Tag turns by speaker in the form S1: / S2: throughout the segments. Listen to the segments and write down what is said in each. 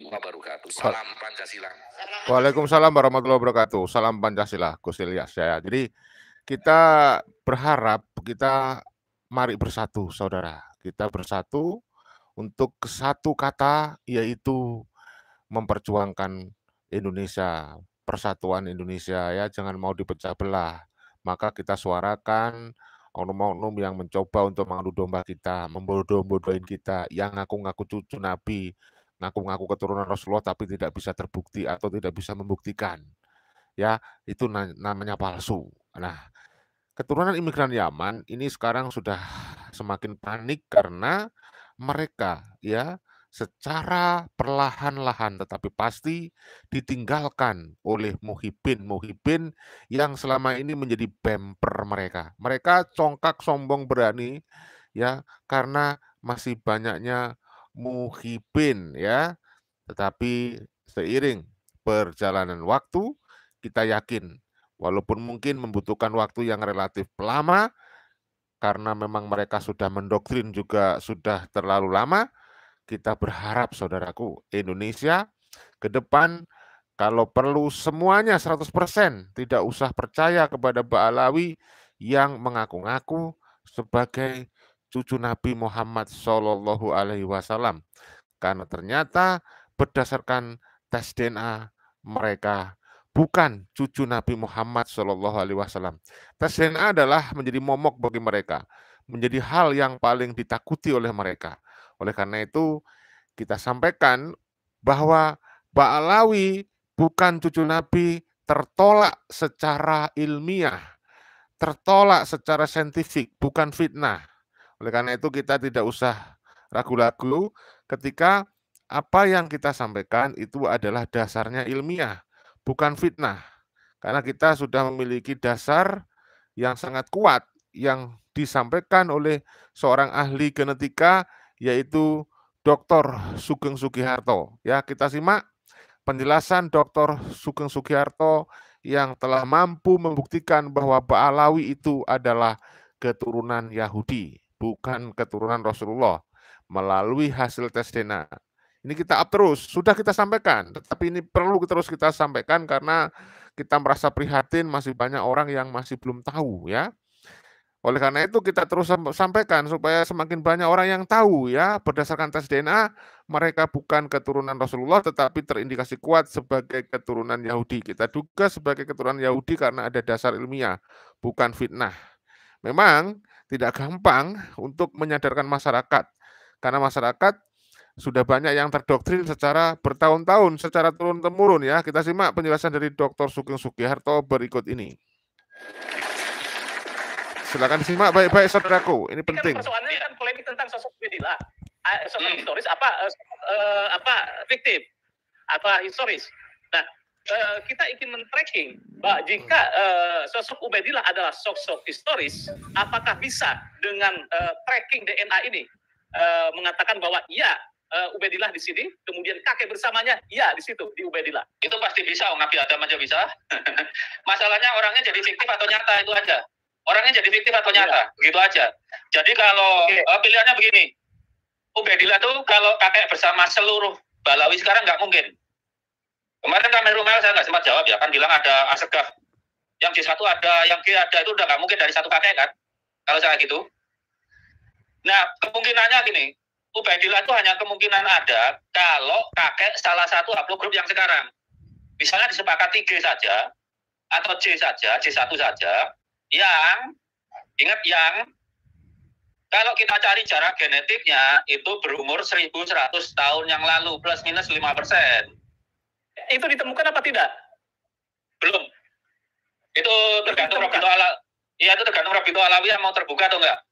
S1: wabarakatuh. Salam Pancasila.
S2: Waalaikumsalam warahmatullahi wabarakatuh. Salam Pancasila, Gus Ilyas. Ya, jadi kita berharap mari bersatu, saudara. Kita bersatu untuk satu kata, yaitu memperjuangkan Indonesia, persatuan Indonesia ya, jangan mau dipecah belah. Maka kita suarakan oknum-oknum yang mencoba untuk mengadu domba kita, membodoh-bodohin kita, yang ngaku-ngaku cucu Nabi, ngaku-ngaku keturunan Rasulullah tapi tidak bisa terbukti atau tidak bisa membuktikan. Ya, itu namanya palsu. Nah, keturunan imigran Yaman ini sekarang sudah semakin panik karena mereka ya secara perlahan-lahan tetapi pasti ditinggalkan oleh muhibin yang selama ini menjadi bemper mereka. Mereka congkak sombong berani ya karena masih banyaknya muhibin ya. Tetapi seiring perjalanan waktu kita yakin walaupun mungkin membutuhkan waktu yang relatif lama karena memang mereka sudah mendoktrin juga sudah terlalu lama, kita berharap saudaraku Indonesia ke depan kalau perlu semuanya 100%, tidak usah percaya kepada Ba'alawi yang mengaku-ngaku sebagai cucu Nabi Muhammad Shallallahu Alaihi Wasallam. Karena ternyata berdasarkan tes DNA mereka bukan cucu Nabi Muhammad Shallallahu Alaihi Wasallam. Tes DNA adalah menjadi momok bagi mereka, menjadi hal yang paling ditakuti oleh mereka. Oleh karena itu kita sampaikan bahwa Ba'alawi bukan cucu Nabi tertolak secara ilmiah, tertolak secara saintifik, bukan fitnah. Oleh karena itu kita tidak usah ragu-ragu ketika apa yang kita sampaikan itu adalah dasarnya ilmiah, bukan fitnah. Karena kita sudah memiliki dasar yang sangat kuat yang disampaikan oleh seorang ahli genetika yaitu Dr. Sugeng Sugiharto. Ya, kita simak penjelasan Dr. Sugeng Sugiharto yang telah mampu membuktikan bahwa Ba'alawi itu adalah keturunan Yahudi, bukan keturunan Rasulullah, melalui hasil tes DNA. Ini kita up terus, sudah kita sampaikan, tetapi ini perlu terus kita sampaikan karena kita merasa prihatin masih banyak orang yang masih belum tahu ya. Oleh karena itu kita terus sampaikan supaya semakin banyak orang yang tahu ya berdasarkan tes DNA mereka bukan keturunan Rasulullah tetapi terindikasi kuat sebagai keturunan Yahudi. Kita duga sebagai keturunan Yahudi karena ada dasar ilmiah, bukan fitnah. Memang tidak gampang untuk menyadarkan masyarakat karena masyarakat sudah banyak yang terdoktrin secara bertahun-tahun, secara turun-temurun ya. Kita simak penjelasan dari Dr. Sugeng Sugiharto berikut ini. Silakan simak baik-baik saudaraku, ini penting.
S3: Kan persoalannya kan polemik tentang sosok Bedila, sosok historis apa fiktif, apa historis. Nah, kita ingin men-tracking bahwa jika sosok Ubaidillah adalah sosok historis, apakah bisa dengan tracking DNA ini mengatakan bahwa iya Ubaidillah di sini, kemudian kakek bersamanya iya di situ di Ubaidillah. Itu pasti bisa, Nabi Adam aja bisa. Masalahnya orangnya jadi fiktif atau nyata itu aja. Orangnya jadi fiktif atau nyata, begitu aja. Jadi kalau pilihannya begini, Ubaidillah tuh kalau kakek bersama seluruh Balawi sekarang nggak mungkin. Kemarin Kamil Rumel saya nggak sempat jawab ya, kan bilang ada Asegaf. Yang J1 ada, yang G ada, itu udah nggak mungkin dari satu kakek kan, kalau saya gitu. Nah, kemungkinannya gini, Ubaidillah itu hanya kemungkinan ada kalau kakek salah satu haplogrup yang sekarang. Misalnya disepakati G saja, atau J saja, J1 saja, yang ingat yang kalau kita cari jarak genetiknya itu berumur 1100 tahun yang lalu plus minus 5%. Itu ditemukan apa tidak? Belum. Itu tergantung Rabito Alawi. Iya, itu tergantung Rabito Alawi yang mau terbuka atau enggak.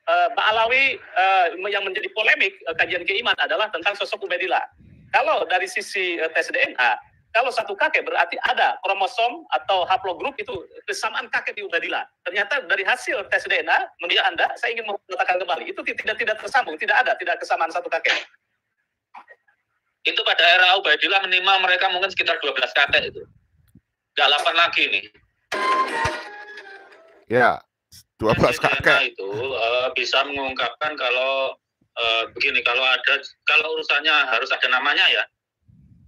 S3: Pak Alawi yang menjadi polemik kajian keiman adalah tentang sosok Ubaidillah. Kalau dari sisi tes DNA, kalau satu kakek berarti ada kromosom atau haplogrup itu kesamaan kakek di Ubaidillah. Ternyata dari hasil tes DNA, menurut Anda, saya ingin mengatakan kembali, itu tidak tersambung, tidak kesamaan satu kakek. Itu pada era Ubaidillah minimal mereka mungkin sekitar 12 kakek itu. Gak 8 lagi nih.
S2: Ya, 12 kakek.
S3: Itu bisa mengungkapkan kalau begini, kalau urusannya harus ada namanya ya.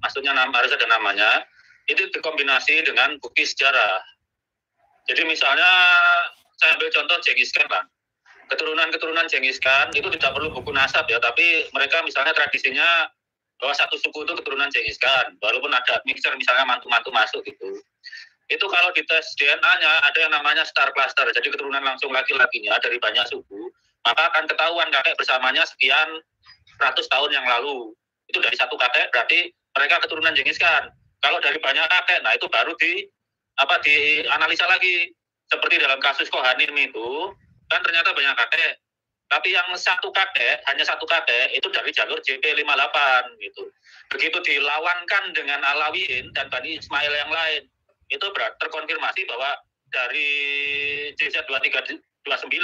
S4: maksudnya harus ada namanya, itu dikombinasi dengan bukti sejarah. Jadi misalnya saya ambil contoh Genghis Khan lah. Keturunan Genghis Khan itu tidak perlu buku nasab ya, tapi mereka misalnya tradisinya bahwa satu suku itu keturunan Genghis Khan, walaupun ada mixer misalnya mantu-mantu masuk gitu. Itu kalau di tes DNA-nya ada yang namanya star cluster, jadi keturunan langsung laki-lakinya dari banyak suku, maka akan ketahuan kakek bersamanya sekian ratus tahun yang lalu. Itu dari satu kakek berarti mereka keturunan Genghis Khan. Kalau dari banyak kakek, nah itu baru dianalisa lagi. Seperti dalam kasus Kohanim itu, kan ternyata banyak kakek. Tapi yang hanya satu kakek, itu dari jalur JP58 gitu. Begitu dilawankan dengan Alawiyin dan Bani Ismail yang lain, itu terkonfirmasi bahwa dari JZ2329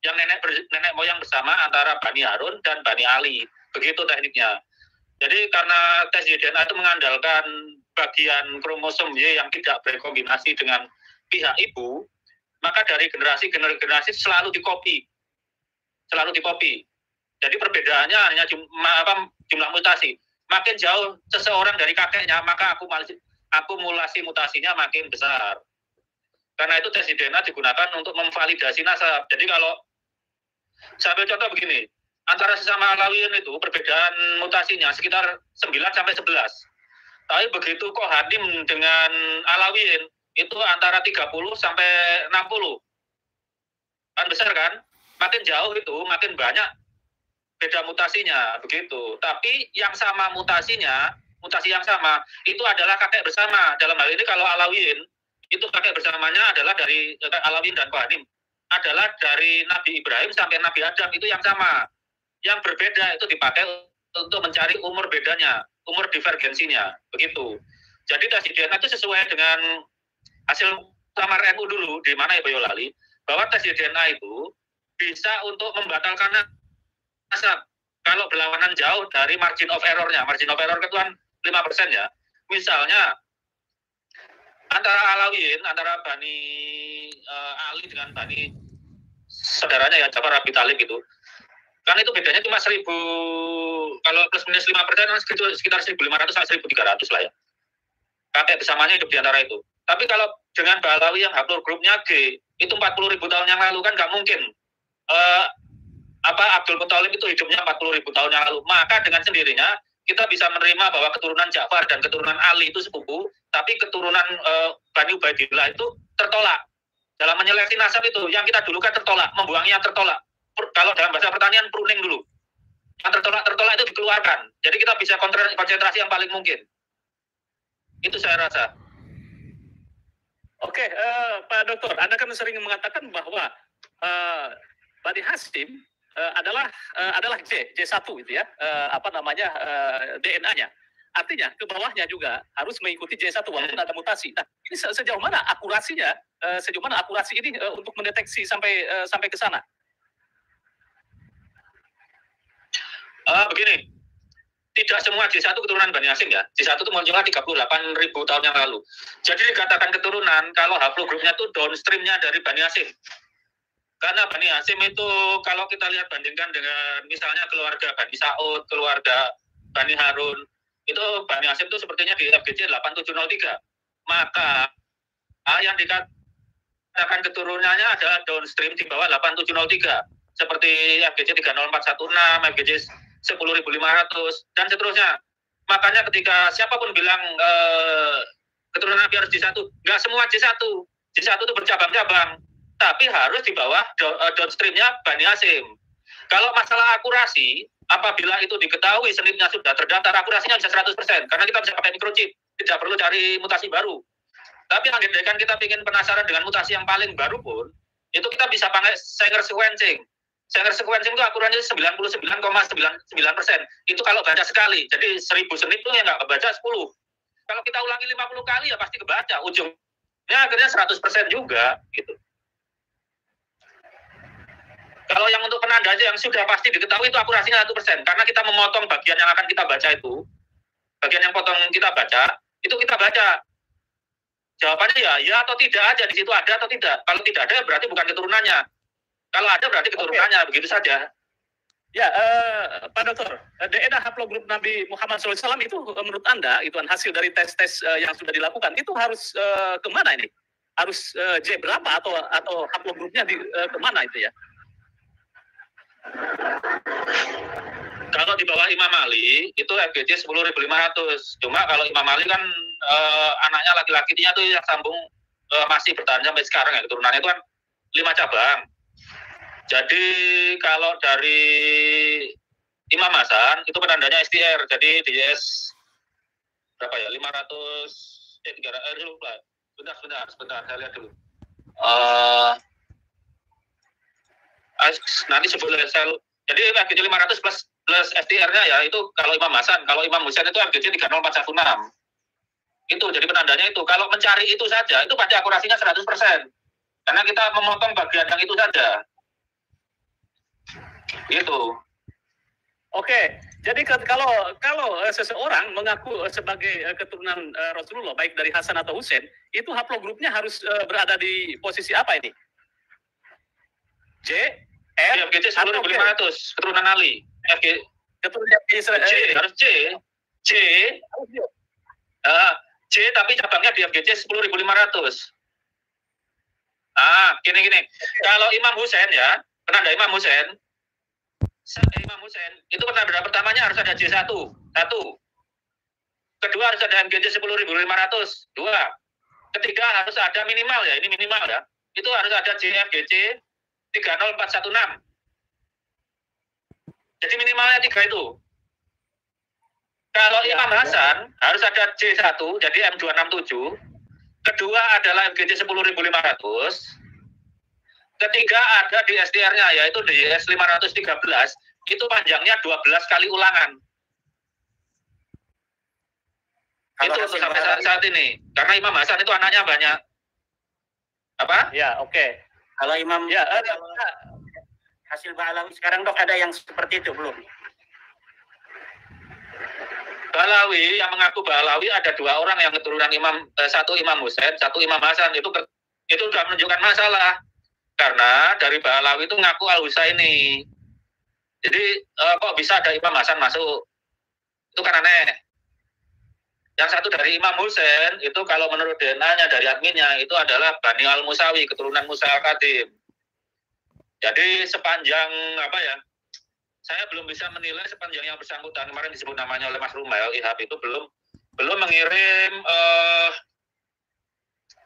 S4: yang nenek moyang bersama antara Bani Harun dan Bani Ali. Begitu tekniknya. Jadi karena tes DNA itu mengandalkan bagian kromosom Y yang tidak berkombinasi dengan pihak ibu, maka dari generasi ke generasi selalu dikopi. Jadi perbedaannya hanya jumlah mutasi. Makin jauh seseorang dari kakeknya, maka akumulasi mutasinya makin besar. Karena itu tes DNA digunakan untuk memvalidasi nasab. Jadi kalau saya ambil contoh begini, antara sesama Alawiyin itu perbedaan mutasinya sekitar 9-11. Tapi begitu Kohanim dengan Alawiyin itu antara 30-60. Kan besar kan? Makin jauh itu makin banyak beda mutasinya begitu. Tapi yang sama mutasi yang sama itu adalah kakek bersama. Dalam hal ini kalau Alawiyin itu kakek bersamanya adalah dari Alawiyin dan Kohanim adalah dari Nabi Ibrahim sampai Nabi Adam, itu yang sama. Yang berbeda itu dipakai untuk mencari umur bedanya, umur divergensinya, begitu. Jadi tes DNA itu sesuai dengan hasil Muktamar NU dulu, di mana ya Boyolali, bahwa tes DNA itu bisa untuk membatalkan nasab kalau berlawanan jauh dari margin of error-nya. Margin of error itu kan 5% ya. Misalnya antara Alawiyin, antara Bani Ali dengan Bani saudaranya ya Ja'far Abi Thalib itu, kan itu bedanya cuma 1000, kalau plus minus 5% sekitar 1500 sampai 1300 lah ya. Kakek bersamanya hidup di antara itu. Tapi kalau dengan Balawi yang haplur grupnya G, itu 40.000 tahun yang lalu kan nggak mungkin. Abdul Muthalib itu hidupnya 40.000 tahun yang lalu. Maka dengan sendirinya kita bisa menerima bahwa keturunan Ja'far dan keturunan Ali itu sepupu, tapi keturunan Bani Ubaidillah itu tertolak. Dalam menyeleksi nasab itu, yang kita dulukan tertolak, membuangnya tertolak. Kalau dalam bahasa pertanian, pruning dulu. Yang tertolak itu dikeluarkan. Jadi kita bisa konsentrasi yang paling mungkin. Itu saya rasa.
S3: Oke, Pak Dokter, Anda kan sering mengatakan bahwa Bani Hasyim adalah J1 itu ya, DNA-nya. Artinya ke bawahnya juga harus mengikuti J1 walaupun ada mutasi. Nah, ini sejauh mana akurasinya? Sejauh mana akurasi ini untuk mendeteksi sampai ke sana?
S4: Begini, tidak semua J1 keturunan Bani Hasyim ya. J1 itu munculnya 38.000 tahun yang lalu. Jadi dikatakan keturunan kalau haplogrupnya itu downstreamnya dari Bani Hasyim. Karena Bani Hasyim itu kalau kita lihat bandingkan dengan misalnya keluarga Bani Sa'ud, keluarga Bani Harun, itu Bani Hasyim itu sepertinya di FGJ 8703. Maka yang dikatakan keturunannya adalah downstream di bawah 8703. Seperti FGJ 30416, FGJ 10.500, dan seterusnya. Makanya ketika siapapun bilang keturunan Nabi harus J1, nggak semua J1. J1 itu bercabang-cabang. Tapi harus di bawah downstreamnya Bani Hasyim. Kalau masalah akurasi, apabila itu diketahui senitnya sudah terdaftar, akurasinya bisa 100%. Karena kita bisa pakai microchip, tidak perlu cari mutasi baru. Tapi andaikan kita ingin penasaran dengan mutasi yang paling baru pun, itu kita bisa pakai Sanger sequencing. Sanger sequencing itu akurasinya 99,99%. Itu kalau baca sekali. Jadi 1000 senit itu ya nggak kebaca 10. Kalau kita ulangi 50 kali ya pasti kebaca. Ujungnya akhirnya 100% juga. Gitu. Kalau yang untuk penanda aja yang sudah pasti diketahui itu akurasinya 100%. Karena kita memotong bagian yang akan kita baca itu. Bagian yang potong kita baca, itu kita baca. Jawabannya ya atau tidak aja. Di situ ada atau tidak. Kalau tidak ada berarti bukan keturunannya. Kalau ada berarti keturunannya, begitu saja.
S3: Ya, Pak Dokter, DNA haplogrup Nabi Muhammad SAW itu menurut Anda, itu hasil dari tes-tes yang sudah dilakukan, itu harus kemana ini? Harus J berapa atau haplogrupnya kemana itu ya?
S4: Kalau di bawah Imam Ali itu FGJ 10.500. Cuma kalau Imam Ali kan anaknya laki-lakinya tuh yang sambung masih bertahan sampai sekarang ya, keturunannya itu kan 5 cabang. Jadi kalau dari Imam Hasan itu penandanya STR, jadi DS berapa ya? 500 lupa. Sebentar, saya lihat dulu. Nanti sebelum saya, jadi FGJ 500 plus STR-nya ya itu kalau Imam Hasan, kalau Imam Husain itu FGJ 30416. Itu jadi penandanya itu. Kalau mencari itu saja, itu pasti akurasinya 100%. Karena kita memotong bagian yang itu saja. Gitu.
S3: Oke, jadi kalau seseorang mengaku sebagai keturunan Rasulullah, baik dari Hasan atau Husain, itu haplogrupnya harus berada di posisi apa ini? J, R,
S4: FGJ 10.500, keturunan Ali.
S3: keturunan Israel.
S4: J, harus J. J tapi cabangnya di FGJ 10.500. Gini. Kalau Imam Husain ya, penanda Imam Husain itu penanda pertamanya harus ada J1. Kedua harus ada MGJ 10.500. 2. Ketiga harus ada minimal ya, ini minimal ya. Itu harus ada JFGJ 30416. Jadi minimalnya 3 itu. Kalau Imam Hasan harus ada J1, jadi M267. Kedua adalah MGJ 10.500. Ketiga ada di STR-nya, yaitu DS 513. Itu panjangnya 12 kali ulangan. Itu untuk sampai saat ini. Karena Imam Hasan itu anaknya banyak. Apa?
S3: Ya, oke.
S5: Kalau Imam
S3: Ya,
S5: hasil Ba'alawi sekarang dok ada yang seperti itu belum?
S4: Ba'alawi yang mengaku Ba'alawi ada 2 orang yang keturunan satu Imam Husain, satu Imam Hasan. Itu sudah menunjukkan masalah. Karena dari Ba'alawi itu ngaku Al-Husaini. Jadi kok bisa ada Imam Hasan masuk? Itu kan aneh. Yang satu dari Imam Husain itu kalau menurut DNA-nya dari adminnya itu adalah Bani Al-Musawi, keturunan Musa Al-Kadim. Jadi sepanjang apa ya? Saya belum bisa menilai sepanjang yang bersangkutan kemarin disebut namanya oleh Mas Rumail Ihab itu belum mengirim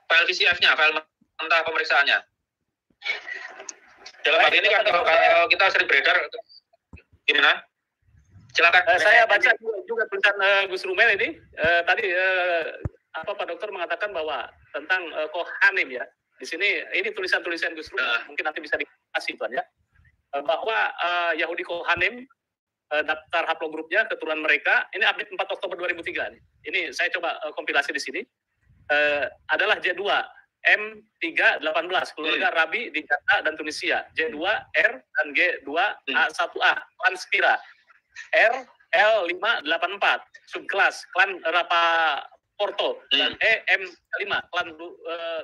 S4: file VCF-nya, file mentah pemeriksaannya. Dalam hal ini kan kalau kita sering beredar, gimana? Silakan.
S3: Saya baca juga tulisan Gus Rumel ini tadi Pak Dokter mengatakan bahwa tentang Kohanim ya. Di sini ini tulisan-tulisan Gus Rumel, mungkin nanti bisa dikasih Tuan ya. Bahwa Yahudi Kohanim daftar haplogrupnya keturunan mereka ini update 4 Oktober 2003 nih. Ini saya coba kompilasi di sini. Adalah J2 M318 keluarga Rabi di Jakarta dan Tunisia, J2 R dan G2A1A klan Spira, R L584 subkelas klan Rapaporto dan EM5 klan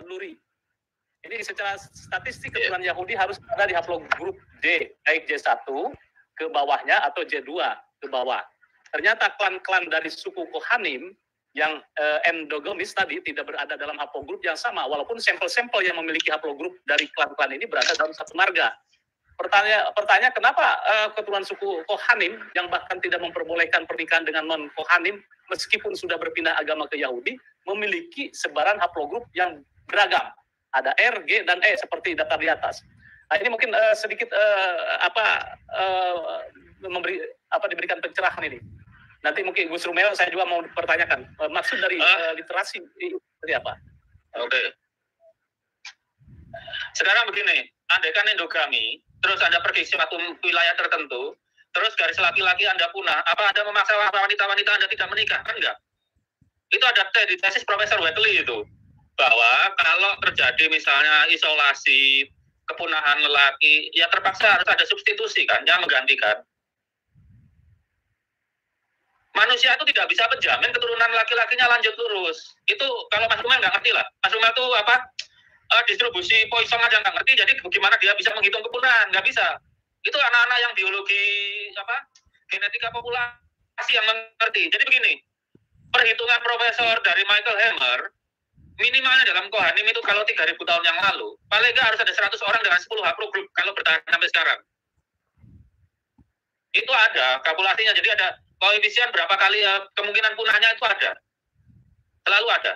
S3: Luri. Ini secara statistik keturunan Yahudi harus ada di haplogrup D, baik J1 ke bawahnya atau J2 ke bawah. Ternyata klan-klan dari suku Kohanim yang endogamis tadi tidak berada dalam haplogrup yang sama, walaupun sampel-sampel yang memiliki haplogrup dari klan-klan ini berada dalam satu marga. Pertanyaan kenapa keturunan suku Kohanim yang bahkan tidak memperbolehkan pernikahan dengan non-Kohanim meskipun sudah berpindah agama ke Yahudi memiliki sebaran haplogrup yang beragam. Ada R, G, dan E seperti daftar di atas. Nah, ini mungkin sedikit diberikan pencerahan ini. Nanti mungkin Gus Rumel saya juga mau pertanyakan maksud dari literasi ini apa?
S4: Oke. Sekarang begini, andaikan endogami, terus Anda pergi ke suatu wilayah tertentu, terus garis laki-laki Anda punah, apa Anda memaksa wanita-wanita Anda tidak menikah? Kan enggak. Itu ada tesis Profesor Wetley itu, bahwa kalau terjadi misalnya isolasi, kepunahan lelaki, ya terpaksa harus ada substitusi kan, yang menggantikan. Manusia itu tidak bisa menjamin keturunan laki-lakinya lanjut lurus. Itu kalau Mas Rumel nggak ngerti lah. Mas Rumel itu distribusi poison aja nggak ngerti, jadi gimana dia bisa menghitung kepunahan? Nggak bisa. Itu anak-anak yang biologi genetika populasi yang mengerti. Jadi begini, perhitungan profesor dari Michael Hammer, minimalnya dalam Kohanim itu kalau 3.000 tahun yang lalu, paling nggak harus ada 100 orang dengan 10 haplogroup kalau bertahan sampai sekarang. Itu ada kalkulasinya, jadi ada koefisien berapa kali kemungkinan punahnya itu ada. Selalu ada.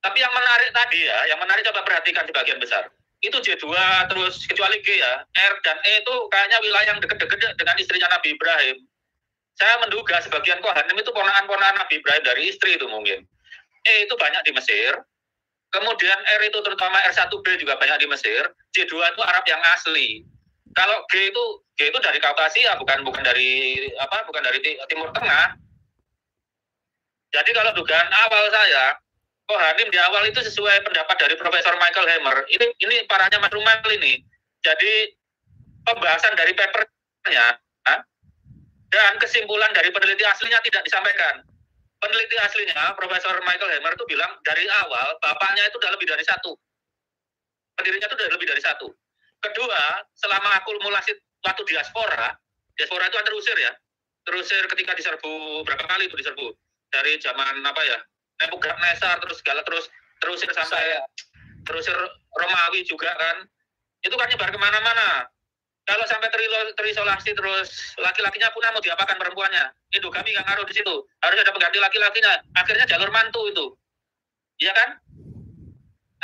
S4: Tapi yang menarik tadi ya, yang menarik coba perhatikan sebagian besar. Itu J2 terus kecuali G ya, R dan E itu kayaknya wilayah yang deket-deket dengan istrinya Nabi Ibrahim. Saya menduga sebagian Kohanim itu ponakan-ponakan Nabi Ibrahim dari istri itu mungkin. E itu banyak di Mesir. Kemudian R itu terutama R1B juga banyak di Mesir. J2 itu Arab yang asli. Kalau G itu dari Kaukasia, bukan dari Timur Tengah. Jadi kalau dugaan awal saya, Kohanim di awal itu sesuai pendapat dari Profesor Michael Hammer. Ini parahnya Mas Rumel ini. Jadi pembahasan dari papernya dan kesimpulan dari peneliti aslinya tidak disampaikan. Peneliti aslinya, Profesor Michael Hammer itu bilang dari awal bapaknya itu sudah lebih dari satu. Pendirinya itu sudah lebih dari satu. Kedua, selama akumulasi waktu diaspora itu kan terusir ya. Terusir ketika diserbu, berapa kali itu diserbu? Dari zaman Nebukadnezar terusir sampai terusir Romawi juga kan. Itu kan nyebar kemana-mana. Kalau sampai terisolasi terus laki-lakinya punah mau diapakan perempuannya? Endogami nggak ngaruh di situ. Harus ada pengganti laki-lakinya. Akhirnya jalur mantu itu. Iya kan?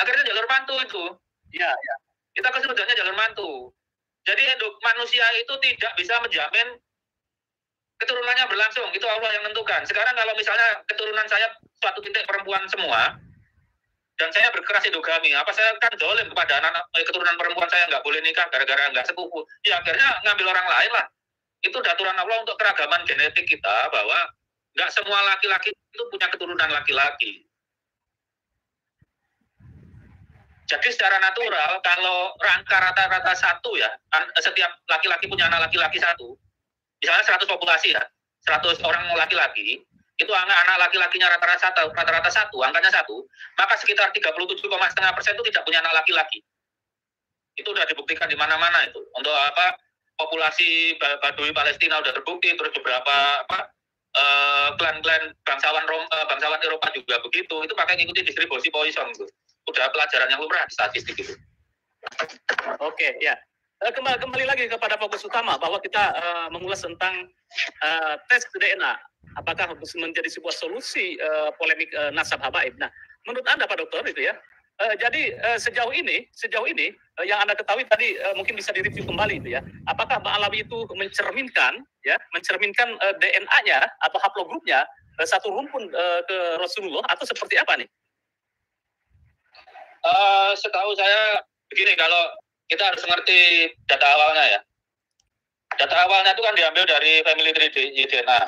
S4: Akhirnya jalur mantu itu. Iya. Kita keserutannya jalur mantu. Jadi manusia itu tidak bisa menjamin keturunannya berlangsung. Itu Allah yang menentukan. Sekarang kalau misalnya keturunan saya suatu titik perempuan semua, dan saya berkeras endogami, apa saya kan zolim kepada anak keturunan perempuan saya nggak boleh nikah gara-gara nggak sepupu. Ya akhirnya ngambil orang lain lah. Itu aturan Allah untuk keragaman genetik kita bahwa nggak semua laki-laki itu punya keturunan laki-laki. Jadi secara natural kalau rangka rata-rata satu ya, setiap laki-laki punya anak laki-laki satu. Misalnya 100 populasi ya, 100 orang laki-laki, itu anak laki-lakinya rata-rata satu, angkanya satu, maka sekitar 37,5% itu tidak punya anak laki-laki. Itu sudah dibuktikan di mana-mana itu. Untuk populasi Badui Palestina sudah terbukti, terus beberapa klan-klan bangsawan Eropa juga begitu. Itu pakai ngikuti distribusi Poisson itu. Udah pelajaran yang lumrah di statistik itu.
S3: Oke, ya. Kembali lagi kepada fokus utama bahwa kita mengulas tentang tes DNA. Apakah menjadi sebuah solusi polemik nasab habaib? Nah, menurut Anda Pak Dokter itu ya. Jadi sejauh ini yang Anda ketahui tadi mungkin bisa direview kembali itu ya. Apakah Mbak Alawi itu mencerminkan DNA-nya atau haplogrupnya satu rumpun ke Rasulullah atau seperti apa nih?
S4: Setahu saya begini, kalau kita harus mengerti data awalnya ya. Data awalnya itu kan diambil dari family tree DNA.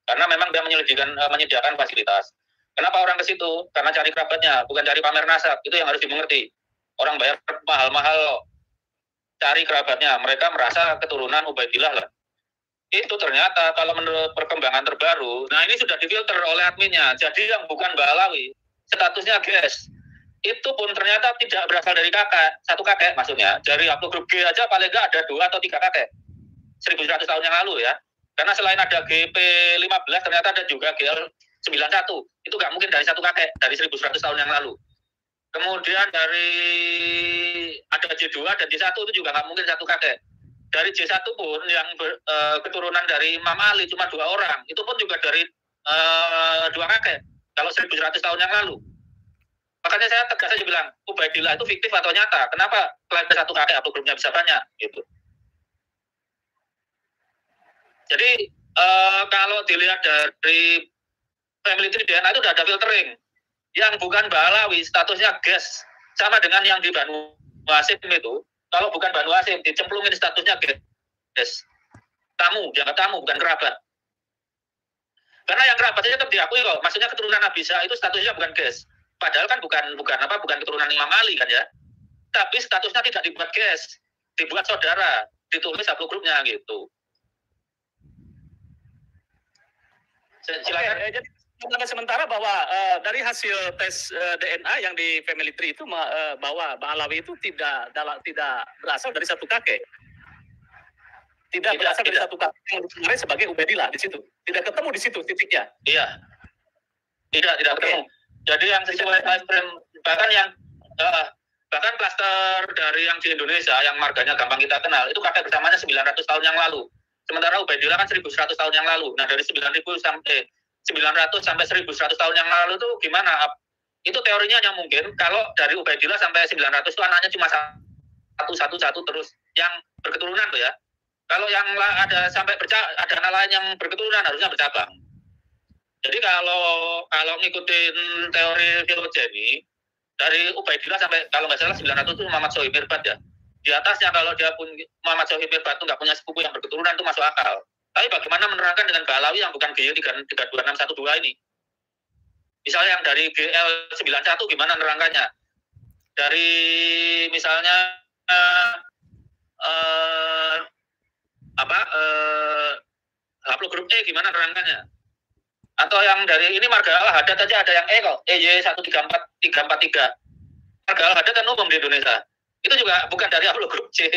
S4: Karena memang dia menyediakan fasilitas. Kenapa orang ke situ? Karena cari kerabatnya, bukan cari pamer nasab. Itu yang harus dimengerti. Orang bayar mahal-mahal cari kerabatnya. Mereka merasa keturunan Ubaidillah lah. Itu ternyata kalau menurut perkembangan terbaru, nah ini sudah difilter oleh adminnya. Jadi yang bukan Mbak Alawi, statusnya guys. Itu pun ternyata tidak berasal dari satu kakek maksudnya. Dari haplogrup G aja paling nggak ada 2 atau 3 kakek. 1100 tahun yang lalu ya. Karena selain ada GP15 ternyata ada juga GL91. Itu nggak mungkin dari satu kakek, dari 1100 tahun yang lalu. Kemudian dari ada J2 dan J1 itu juga nggak mungkin satu kakek. Dari J1 pun yang keturunan dari Imam Ali cuma 2 orang. Itu pun juga dari 2 kakek. Kalau 1100 tahun yang lalu. Makanya saya tegas saja bilang, Ubaidillah itu fiktif atau nyata? Kenapa klaim satu kakek haplogrupnya bisa banyak? Gitu. Jadi kalau dilihat dari family tree DNA itu sudah ada filtering. Yang bukan Balawi statusnya gas, sama dengan yang di Banu Hasyim itu. Kalau bukan Banu Hasyim dicemplungin statusnya gas. Tamu, dianggap tamu bukan kerabat. Karena yang kerabatnya tetap diakui kok. Maksudnya keturunan Nabi Isa itu statusnya bukan gas. Padahal kan bukan keturunan Imam Ali kan ya. Tapi statusnya tidak dibuat gas, dibuat saudara, ditulis haplogrupnya gitu. Silakan.
S3: Jadi sementara bahwa dari hasil tes DNA yang di family tree itu bahwa Mbak Alawi itu tidak berasal dari satu kakek. Tidak berasal dari satu kakek yang dikenal sebagai Ubaidillah di situ. Tidak ketemu di situ titiknya.
S4: Iya. Tidak ketemu. Jadi yang sesuai timeframe, bahkan klaster dari yang di Indonesia yang marganya gampang kita kenal itu kakek bersamanya 900 tahun yang lalu. Sementara Ubaidillah kan 1100 tahun yang lalu. Nah, dari 900 sampai 1100 tahun yang lalu itu gimana? Itu teorinya yang mungkin kalau dari Ubaidillah sampai 900 itu anaknya cuma satu terus yang berketurunan tuh ya. Kalau yang ada sampai ada anak lain yang berketurunan harusnya bercabang. Jadi kalau ngikutin teori filogeni dari Ubaidillah sampai kalau nggak salah 900 itu Muhammad Sohib Mirbat ya. Di atasnya kalau dia pun Muhammad Sohib Mirbat itu nggak punya sepupu yang berketurunan itu masuk akal. Tapi bagaimana menerangkan dengan Ba'alawi yang bukan GY 32612 ini? Misalnya yang dari GL 91 gimana menerangkannya? Dari misalnya haplogrup E gimana menerangkannya? Atau yang dari ini marga Al-Haddad aja ada yang E kok, EY13443. Marga Al-Haddad kan umum di Indonesia. Itu juga bukan dari haplogrup C.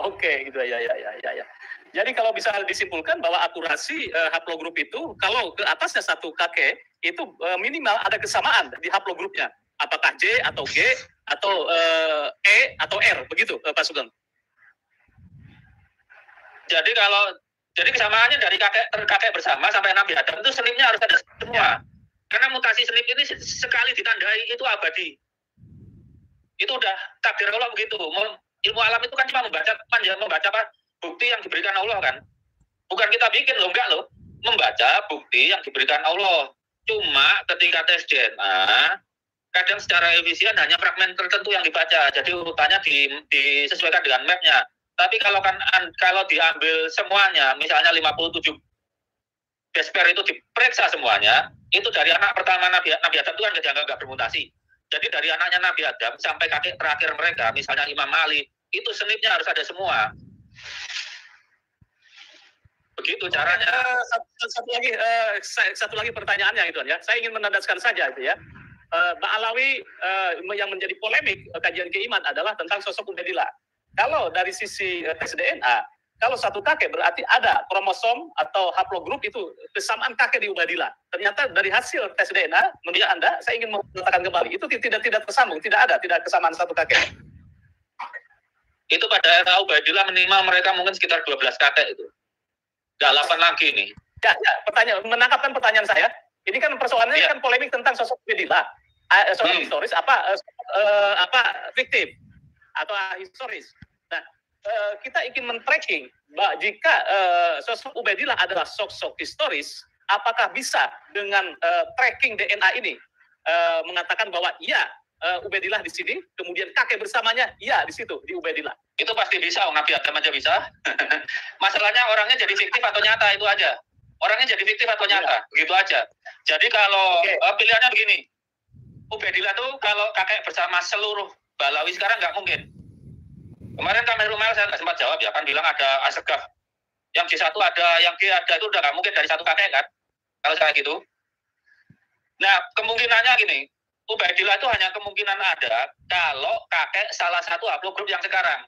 S3: Oke, gitu ya. Jadi kalau bisa disimpulkan bahwa akurasi haplogrup itu kalau ke atasnya satu kakek itu minimal ada kesamaan di haplogrupnya. Apakah J atau G atau E atau R begitu, Pak Sugeng?
S4: Jadi kesamaannya dari kakek bersama sampai Nabi Adam itu senipnya harus ada semua. Karena mutasi senip ini sekali ditandai itu abadi. Itu udah takdir Allah begitu. Ilmu alam itu kan cuma membaca bukti yang diberikan Allah kan. Bukan kita bikin loh, enggak loh. Membaca bukti yang diberikan Allah. Cuma ketika tes DNA, kadang secara efisien hanya fragmen tertentu yang dibaca. Jadi urutannya disesuaikan dengan mapnya. Tapi kalau diambil semuanya, misalnya 57 desper itu diperiksa semuanya, itu dari anak pertama Nabi Adam itu kan dianggap nggak bermutasi. Jadi dari anaknya Nabi Adam sampai kakek terakhir mereka, misalnya Imam Ali, itu senipnya harus ada semua. Begitu caranya.
S3: Satu lagi pertanyaannya gitu ya. Saya ingin menandaskan saja itu ya. Ba'alawi yang menjadi polemik kajian keiman adalah tentang sosok Ubaidillah. Kalau dari sisi tes DNA, kalau satu kakek berarti ada kromosom atau haplogrup itu kesamaan kakek di Ubaidillah. Ternyata dari hasil tes DNA, menurut Anda, saya ingin mengatakan kembali, itu tidak tersambung, tidak kesamaan satu kakek.
S4: Itu pada era Ubaidillah minimal mereka mungkin sekitar 12 kakek itu. Nggak 8 lagi nih.
S3: Ya, menangkapkan pertanyaan saya. Ini kan persoalannya kan polemik tentang sosok Ubaidillah. Soal historis, fiktif atau historis. Nah, kita ingin men-tracking jika sosok Ubaidillah adalah sosok historis, apakah bisa dengan tracking DNA ini mengatakan bahwa iya Ubaidillah di sini, kemudian kakek bersamanya iya di situ di Ubaidillah.
S4: Itu pasti bisa, Nabi Adam aja bisa. Masalahnya orangnya jadi fiktif atau nyata itu aja. Orangnya jadi fiktif atau nyata, begitu aja. Jadi kalau pilihannya begini, Ubaidillah tuh kalau kakek bersama seluruh Ba'alawi sekarang nggak mungkin. Kemarin Kamil Rumel saya nggak sempat jawab ya, kan bilang ada Asegaf. Yang J1 ada, yang G ada, itu udah nggak mungkin dari satu kakek kan, kalau saya gitu. Nah, kemungkinannya gini, Ubaidillah itu hanya kemungkinan ada kalau kakek salah satu haplogrup yang sekarang.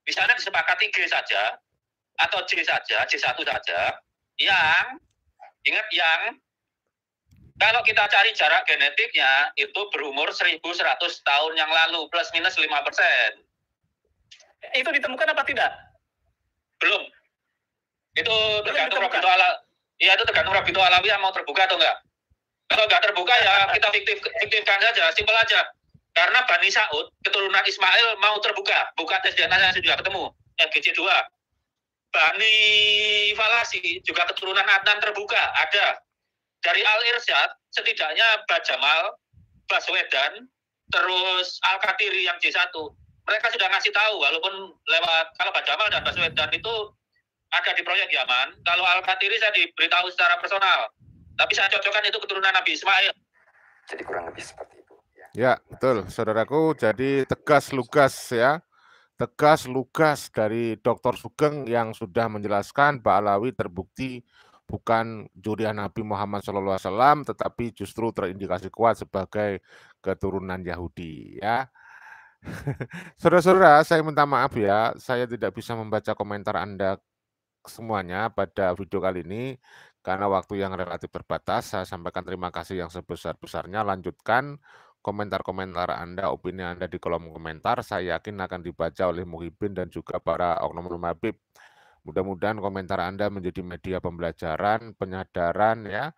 S4: Misalnya disepakati G saja, atau J saja, J1 saja, yang kalau kita cari jarak genetiknya itu berumur 1100 tahun yang lalu, plus minus 5%.
S3: Itu ditemukan apa tidak?
S4: Belum. Itu tergantung Rabito Alawi yang mau terbuka atau enggak. Kalau enggak terbuka ya kita fiktifkan saja, simpel aja. Karena Bani Sa'ud, keturunan Ismail mau terbuka, buka tes DNA yang sudah ketemu, FGC2. Bani Falasi juga keturunan Adnan terbuka, ada. Dari Al-Irsyad, setidaknya Bajamal, Baswedan, terus Al-Qatiri yang J1. Mereka sudah ngasih tahu, walaupun lewat, kalau Bajamal dan Baswedan itu ada di proyek Yaman, kalau Al-Qatiri saya diberitahu secara personal. Tapi saya cocokkan itu keturunan Nabi Ismail.
S1: Jadi kurang lebih seperti itu.
S2: Ya, betul, saudaraku. Jadi tegas lugas ya. Tegas lugas dari Dr. Sugeng yang sudah menjelaskan Ba'alawi terbukti bukan zuriat Nabi Muhammad SAW, tetapi justru terindikasi kuat sebagai keturunan Yahudi, ya. Saudara-saudara, saya minta maaf ya, saya tidak bisa membaca komentar Anda semuanya pada video kali ini, karena waktu yang relatif terbatas. Saya sampaikan terima kasih yang sebesar-besarnya. Lanjutkan komentar-komentar Anda, opini Anda di kolom komentar. Saya yakin akan dibaca oleh Muhyiddin dan juga para oknum Habib. Mudah-mudahan komentar Anda menjadi media pembelajaran, penyadaran, ya,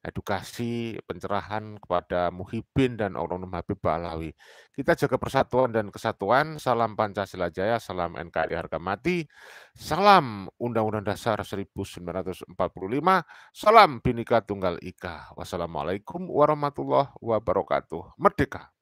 S2: edukasi, pencerahan kepada Muhyiddin dan oknum Habib Ba'alawi. Kita jaga persatuan dan kesatuan. Salam Pancasila Jaya, salam NKRI harga mati, salam Undang-Undang Dasar 1945, salam Bhinneka Tunggal Ika. Wassalamualaikum warahmatullahi wabarakatuh. Merdeka!